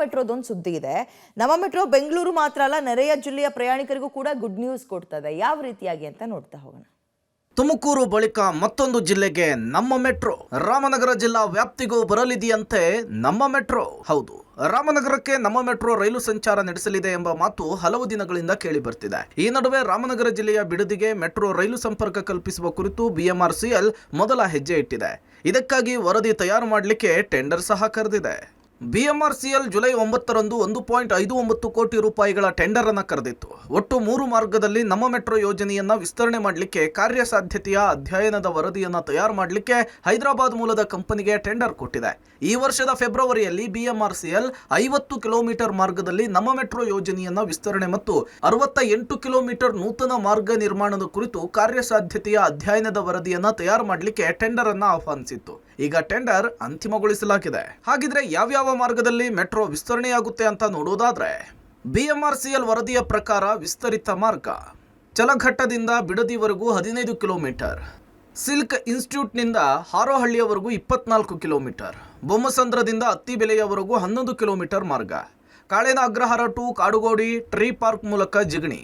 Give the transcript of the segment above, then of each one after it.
ಮೆಟ್ರೋದೊಂದು ಸುದ್ದಿ ಇದೆ. ನಮ್ಮ ಮೆಟ್ರೋ ಬೆಂಗಳೂರು ಮಾತ್ರ ಅಲ್ಲ, ನೆರೆಯ ಜಿಲ್ಲೆಯ ಪ್ರಯಾಣಿಕರಿಗೂ ಕೂಡ ಗುಡ್ ನ್ಯೂಸ್ ಕೊಡ್ತದೆ. ಯಾವ ರೀತಿಯಾಗಿ ಅಂತ ನೋಡ್ತಾ ಹೋಗೋಣ. ತುಮಕೂರು ಬಳಿಕ ಮತ್ತೊಂದು ಜಿಲ್ಲೆಗೆ ನಮ್ಮ ಮೆಟ್ರೋ. ರಾಮನಗರ ಜಿಲ್ಲಾ ವ್ಯಾಪ್ತಿಗೂ ಬರಲಿದೆಯಂತೆ ನಮ್ಮ ಮೆಟ್ರೋ. ಹೌದು, ರಾಮನಗರಕ್ಕೆ ನಮ್ಮ ಮೆಟ್ರೋ ರೈಲು ಸಂಚಾರ ನಡೆಸಲಿದೆ ಎಂಬ ಮಾತು ಹಲವು ದಿನಗಳಿಂದ ಕೇಳಿ ಬರ್ತಿದೆ. ಈ ನಡುವೆ ರಾಮನಗರ ಜಿಲ್ಲೆಯ ಬಿಡದಿಗೆ ಮೆಟ್ರೋ ರೈಲು ಸಂಪರ್ಕ ಕಲ್ಪಿಸುವ ಕುರಿತು BMRCL ಮೊದಲ ಹೆಜ್ಜೆ ಇಟ್ಟಿದೆ. ಇದಕ್ಕಾಗಿ ವರದಿ ತಯಾರು ಮಾಡಲಿಕ್ಕೆ ಟೆಂಡರ್ ಸಹ ಕರೆದಿದೆ. BMRCL ಜುಲೈ 9ರಂದು 1.59 ಕೋಟಿ ರೂಪಾಯಿಗಳ ಟೆಂಡರ್ ಅನ್ನು ಕರೆದಿತ್ತು. ಒಟ್ಟು 3 ಮಾರ್ಗದಲ್ಲಿ ನಮ್ಮ ಮೆಟ್ರೋ ಯೋಜನೆಯನ್ನ ವಿಸ್ತರಣೆ ಮಾಡಲಿಕ್ಕೆ ಕಾರ್ಯಸಾಧ್ಯತೆಯ ಅಧ್ಯಯನದ ವರದಿಯನ್ನು ತಯಾರು ಮಾಡಲಿಕ್ಕೆ ಹೈದರಾಬಾದ್ ಮೂಲದ ಕಂಪನಿಗೆ ಟೆಂಡರ್ ಕೊಟ್ಟಿದೆ. ಈ ವರ್ಷದ ಫೆಬ್ರವರಿಯಲ್ಲಿ BMRCL 50 ಕಿಲೋಮೀಟರ್ ಮಾರ್ಗದಲ್ಲಿ ನಮ್ಮ ಮೆಟ್ರೋ ಯೋಜನೆಯನ್ನ ವಿಸ್ತರಣೆ ಮತ್ತು 68 ಕಿಲೋಮೀಟರ್ ನೂತನ ಮಾರ್ಗ ನಿರ್ಮಾಣದ ಕುರಿತು ಕಾರ್ಯಸಾಧ್ಯತೆಯ ಅಧ್ಯಯನದ ವರದಿಯನ್ನ ತಯಾರು ಮಾಡಲಿಕ್ಕೆ ಟೆಂಡರ್ ಅನ್ನು ಆಹ್ವಾನಿಸಿತ್ತು. ಈಗ ಟೆಂಡರ್ ಅಂತಿಮಗೊಳಿಸಲಾಗಿದೆ. ಹಾಗಿದ್ರೆ ಯಾವ್ಯಾವ ಮಾರ್ಗದಲ್ಲಿ ಮೆಟ್ರೋ ವಿಸ್ತರಣೆಯಾಗುತ್ತೆ ಅಂತ ನೋಡೋದಾದ್ರೆ, BMRCL ವರದಿಯ ಪ್ರಕಾರ ವಿಸ್ತರಿತ ಮಾರ್ಗ ಚಲಘಟ್ಟದಿಂದ ಬಿಡದಿವರೆಗೂ 15 ಕಿಲೋಮೀಟರ್, ಸಿಲ್ಕ್ ಇನ್ಸ್ಟಿಟ್ಯೂಟ್ನಿಂದ ಹಾರೋಹಳ್ಳಿಯವರೆಗೂ 24 ಕಿಲೋಮೀಟರ್, ಬೊಮ್ಮಸಂದ್ರದಿಂದ ಅತ್ತಿಬೆಲೆಯವರೆಗೂ 11 ಕಿಲೋಮೀಟರ್ ಮಾರ್ಗ, Kalena Agrahara to Kadugodi tree park ಮೂಲಕ ಜಿಗಣಿ,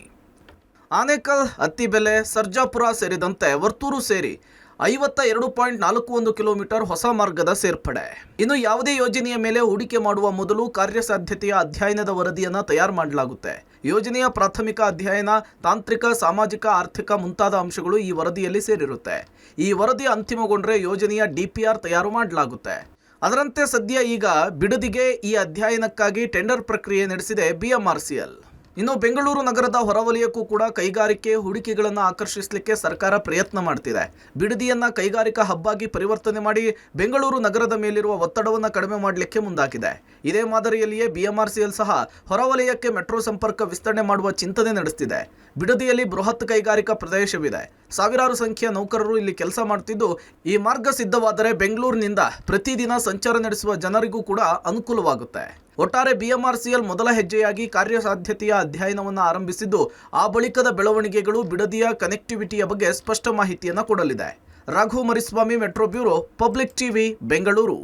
ಆನೇಕಲ್, ಅತ್ತಿಬೆಲೆ, ಸರ್ಜಾಪುರ ಸೇರಿದಂತೆ ವರ್ತೂರು ಸೇರಿ 52.41 ಕಿಲೋಮೀಟರ್ ಹೊಸ ಮಾರ್ಗದ ಸೇರ್ಪಡೆ. ಇನ್ನು ಯಾವುದೇ ಯೋಜನೆಯ ಮೇಲೆ ಹೂಡಿಕೆ ಮಾಡುವ ಮೊದಲು ಕಾರ್ಯಸಾಧ್ಯತೆಯ ಅಧ್ಯಯನದ ವರದಿಯನ್ನು ತಯಾರು ಮಾಡಲಾಗುತ್ತೆ. ಯೋಜನೆಯ ಪ್ರಾಥಮಿಕ ಅಧ್ಯಯನ, ತಾಂತ್ರಿಕ, ಸಾಮಾಜಿಕ, ಆರ್ಥಿಕ ಮುಂತಾದ ಅಂಶಗಳು ಈ ವರದಿಯಲ್ಲಿ ಸೇರಿರುತ್ತೆ. ಈ ವರದಿ ಅಂತಿಮಗೊಂಡ್ರೆ ಯೋಜನೆಯ DPR ತಯಾರು ಮಾಡಲಾಗುತ್ತೆ. ಅದರಂತೆ ಸದ್ಯ ಈಗ ಬಿಡದಿಗೆ ಈ ಅಧ್ಯಯನಕ್ಕಾಗಿ ಟೆಂಡರ್ ಪ್ರಕ್ರಿಯೆ ನಡೆಸಿದೆ BMRCL. ಇನ್ನು ಬೆಂಗಳೂರು ನಗರದ ಹೊರವಲಯಕ್ಕೂ ಕೂಡ ಕೈಗಾರಿಕೆ ಹೂಡಿಕೆಗಳನ್ನು ಆಕರ್ಷಿಸಲಿಕ್ಕೆ ಸರ್ಕಾರ ಪ್ರಯತ್ನ ಮಾಡ್ತಿದೆ. ಬಿಡದಿಯನ್ನ ಕೈಗಾರಿಕಾ ಹಬ್ ಆಗಿ ಪರಿವರ್ತನೆ ಮಾಡಿ ಬೆಂಗಳೂರು ನಗರದ ಮೇಲಿರುವ ಒತ್ತಡವನ್ನು ಕಡಿಮೆ ಮಾಡಲಿಕ್ಕೆ ಮುಂದಾಗಿದೆ. ಇದೇ ಮಾದರಿಯಲ್ಲಿಯೇ BMRCL ಸಹ ಹೊರವಲಯಕ್ಕೆ ಮೆಟ್ರೋ ಸಂಪರ್ಕ ವಿಸ್ತರಣೆ ಮಾಡುವ ಚಿಂತನೆ ನಡೆಸುತ್ತಿದೆ. ಬಿಡದಿಯಲ್ಲಿ ಬೃಹತ್ ಕೈಗಾರಿಕಾ ಪ್ರದೇಶವಿದೆ. ಸಾವಿರಾರು ಸಂಖ್ಯೆಯ ನೌಕರರು ಇಲ್ಲಿ ಕೆಲಸ ಮಾಡುತ್ತಿದ್ದು, ಈ ಮಾರ್ಗ ಸಿದ್ಧವಾದರೆ ಬೆಂಗಳೂರಿನಿಂದ ಪ್ರತಿದಿನ ಸಂಚಾರ ನಡೆಸುವ ಜನರಿಗೂ ಕೂಡ ಅನುಕೂಲವಾಗುತ್ತೆ. ಒಟ್ಟಾರೆ BMRCL ಮೊದಲ ಹೆಜ್ಜೆಯಾಗಿ ಕಾರ್ಯಸಾಧ್ಯತೆಯ ಅಧ್ಯಯನವನ್ನು ಆರಂಭಿಸಿದ್ದು, ಆ ಬಳಿಕದ ಬೆಳವಣಿಗೆಗಳು ಬಿಡದಿಯ ಕನೆಕ್ಟಿವಿಟಿಯ ಬಗ್ಗೆ ಸ್ಪಷ್ಟ ಮಾಹಿತಿಯನ್ನು ಕೊಡಲಿದೆ. Raghu Mariswamy, metro bureau, public TV, Bengaluru.